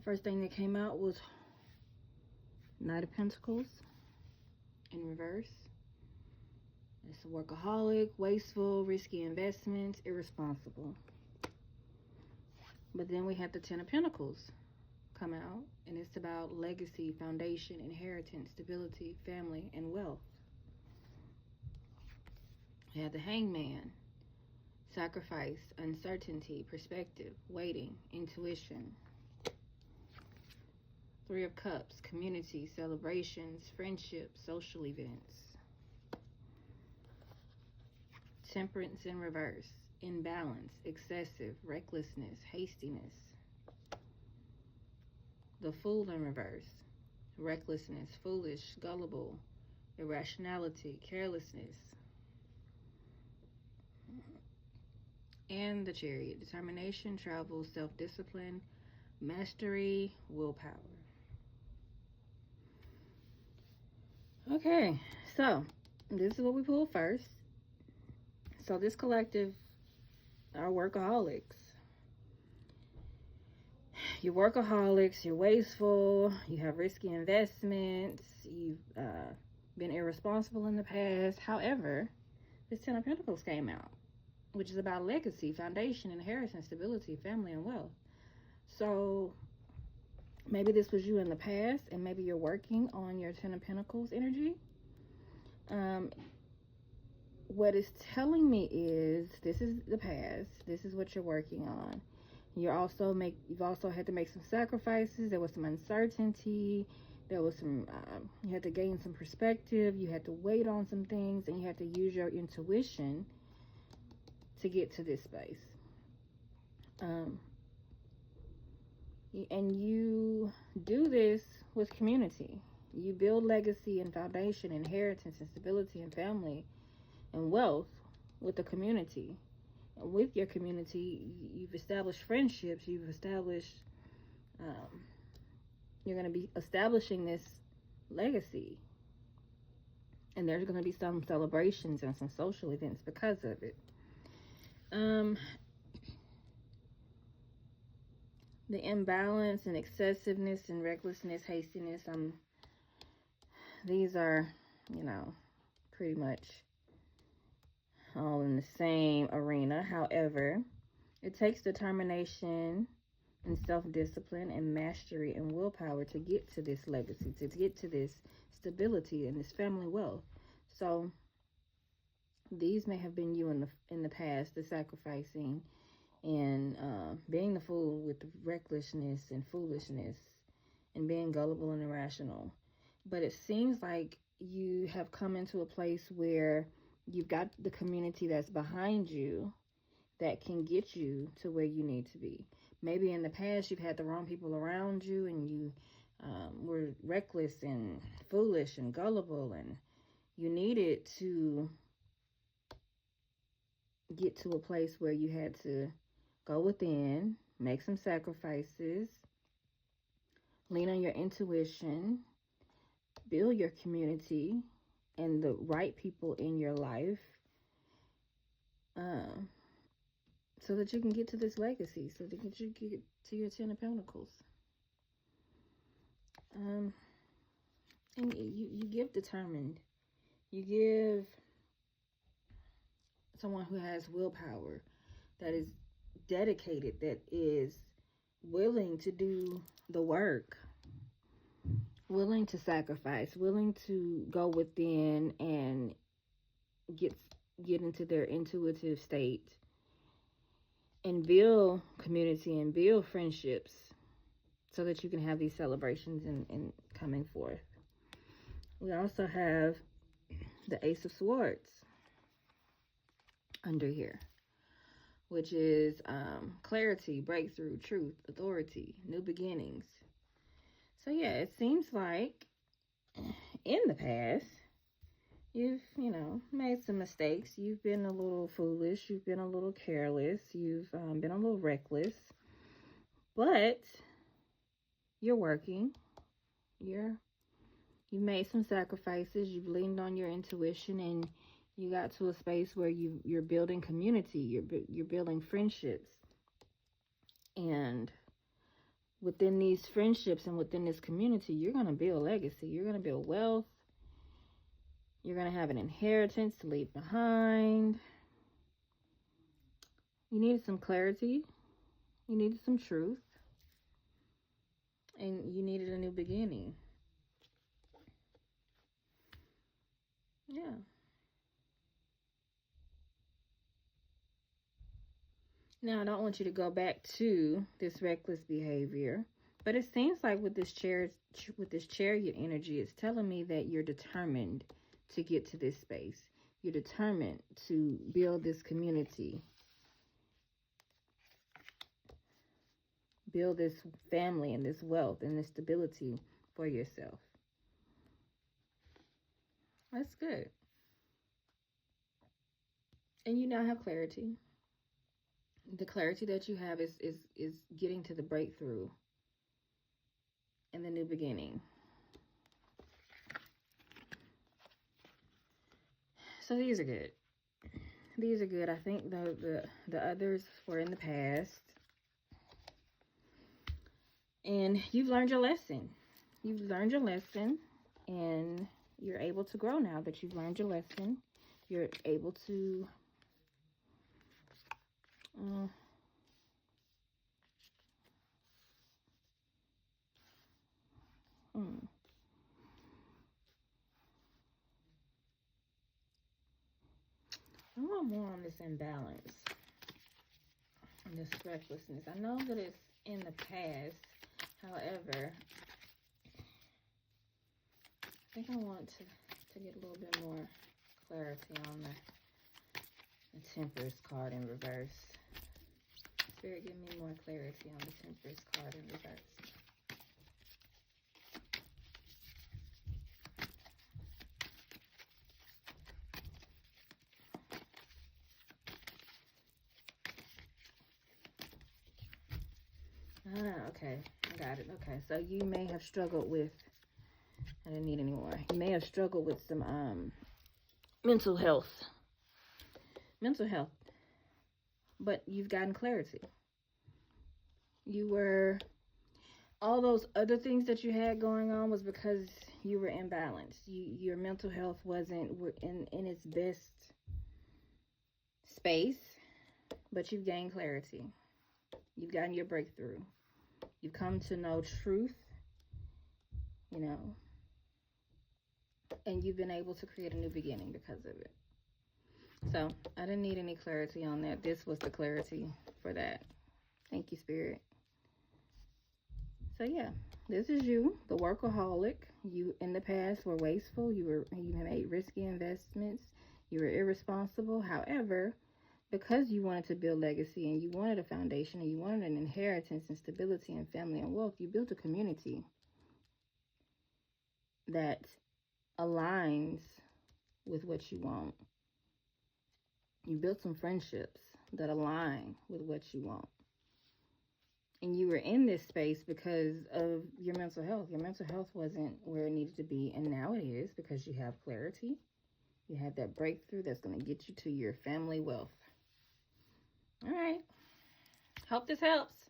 First thing that came out was Knight of Pentacles in reverse. It's a workaholic, wasteful, risky investments, irresponsible. But then we have the Ten of Pentacles come out, and it's about legacy, foundation, inheritance, stability, family, and wealth. We have the Hangman, sacrifice, uncertainty, perspective, waiting, intuition. Three of Cups, community, celebrations, friendships, social events. Temperance in reverse, imbalance, excessive, recklessness, hastiness. The Fool in reverse, recklessness, foolish, gullible, irrationality, carelessness. And the Chariot, determination, travel, self-discipline, mastery, willpower. Okay, so this is what we pulled first. So this collective are workaholics. You're workaholics, you're wasteful, you have risky investments, you've been irresponsible in the past. However, this Ten of Pentacles came out, which is about legacy, foundation, inheritance, stability, family, and wealth. So maybe this was you in the past, and maybe you're working on your Ten of Pentacles energy. What it's telling me is this is the past. This is what you're working on. You've also had to make some sacrifices. There was some uncertainty. There was some, you had to gain some perspective. You had to wait on some things, and you had to use your intuition to get to this space. And you do this with community. You build legacy and foundation, inheritance and stability and family and wealth with the community. And with your community, you've established friendships. You've established, you're going to be establishing this legacy. And there's going to be some celebrations and some social events because of it. The imbalance and excessiveness and recklessness, hastiness, these are, pretty much all in the same arena. However, it takes determination and self-discipline and mastery and willpower to get to this legacy, to get to this stability and this family wealth. So these may have been you in the past, the sacrificing and being the fool with the recklessness and foolishness and being gullible and irrational. But it seems like you have come into a place where you've got the community that's behind you that can get you to where you need to be. Maybe in the past you've had the wrong people around you, and you were reckless and foolish and gullible, and you needed to get to a place where you had to go within, make some sacrifices, lean on your intuition, build your community and the right people in your life, so that you can get to this legacy, so that you can get to your Ten of Pentacles. And you give determined. You give someone who has willpower, that is dedicated, that is willing to do the work, willing to sacrifice, willing to go within and get into their intuitive state and build community and build friendships so that you can have these celebrations and coming forth. We also have the Ace of Swords under here, which is clarity, breakthrough, truth, authority, new beginnings. So yeah, it seems like in the past, you've, made some mistakes. You've been a little foolish. You've been a little careless. You've been a little reckless. But you're working. You've made some sacrifices. You've leaned on your intuition, and you got to a space where you're building community. You're building friendships. And within these friendships and within this community, you're going to build legacy. You're going to build wealth. You're going to have an inheritance to leave behind. You needed some clarity. You needed some truth. And you needed a new beginning. Yeah. Now, I don't want you to go back to this reckless behavior, but it seems like with this chariot energy, it's telling me that you're determined to get to this space. You're determined to build this community, build this family and this wealth and this stability for yourself. That's good. And you now have clarity. The clarity that you have is getting to the breakthrough and the new beginning. So these are good. These are good. I think the others were in the past. And you've learned your lesson. You've learned your lesson, and you're able to grow now that you've learned your lesson. You're able to I want more on this imbalance and this recklessness. I know that it's in the past. However, I think I want to get a little bit more clarity on the Temperance card in reverse. Spirit, give me more clarity on the Temperance card in reverse. Okay, I got it. Okay, so you may have struggled with, I didn't need any more. You may have struggled with some mental health, but you've gotten clarity. All those other things that you had going on was because you were imbalanced. Your mental health wasn't in its best space, but you've gained clarity. You've gotten your breakthrough. You've come to know truth, and you've been able to create a new beginning because of it. So I didn't need any clarity on that. This was the clarity for that. Thank you, Spirit. So yeah, this is you, the workaholic. You in the past were wasteful. You made risky investments. You were irresponsible. However, because you wanted to build legacy and you wanted a foundation and you wanted an inheritance and stability and family and wealth, you built a community that aligns with what you want. You built some friendships that align with what you want. And you were in this space because of your mental health. Your mental health wasn't where it needed to be, and now it is because you have clarity. You have that breakthrough that's going to get you to your family wealth. All right. Hope this helps.